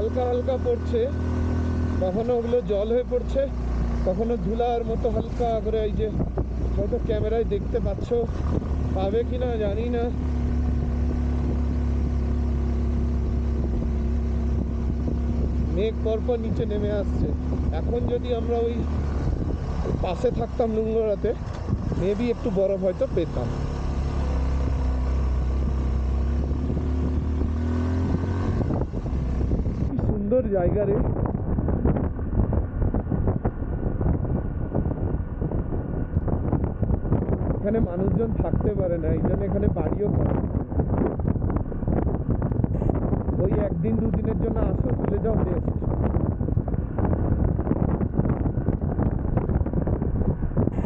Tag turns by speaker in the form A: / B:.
A: হালকা হালকা পড়ছে, কখনো ওগুলো জল হয়ে পড়ছে, কখনো ধুলার মতো হালকা করে। এই যে হয়তো ক্যামেরায় দেখতে পাচ্ছ, পাবে কি না জানি না। মেঘ পরপর নিচে নেমে আসছে। এখন যদি আমরা ওই পাশে থাকতাম লুঙ্গরাতে, মেবি একটু বরফ হয়তো পেতাম। কি সুন্দর জায়গা রে। এখানে মানুষজন থাকতে পারে না, এই জন্য এখানে বাড়িও করা। ওই একদিন দুদিনের জন্য আসো, চলে যাও, বেস্ট।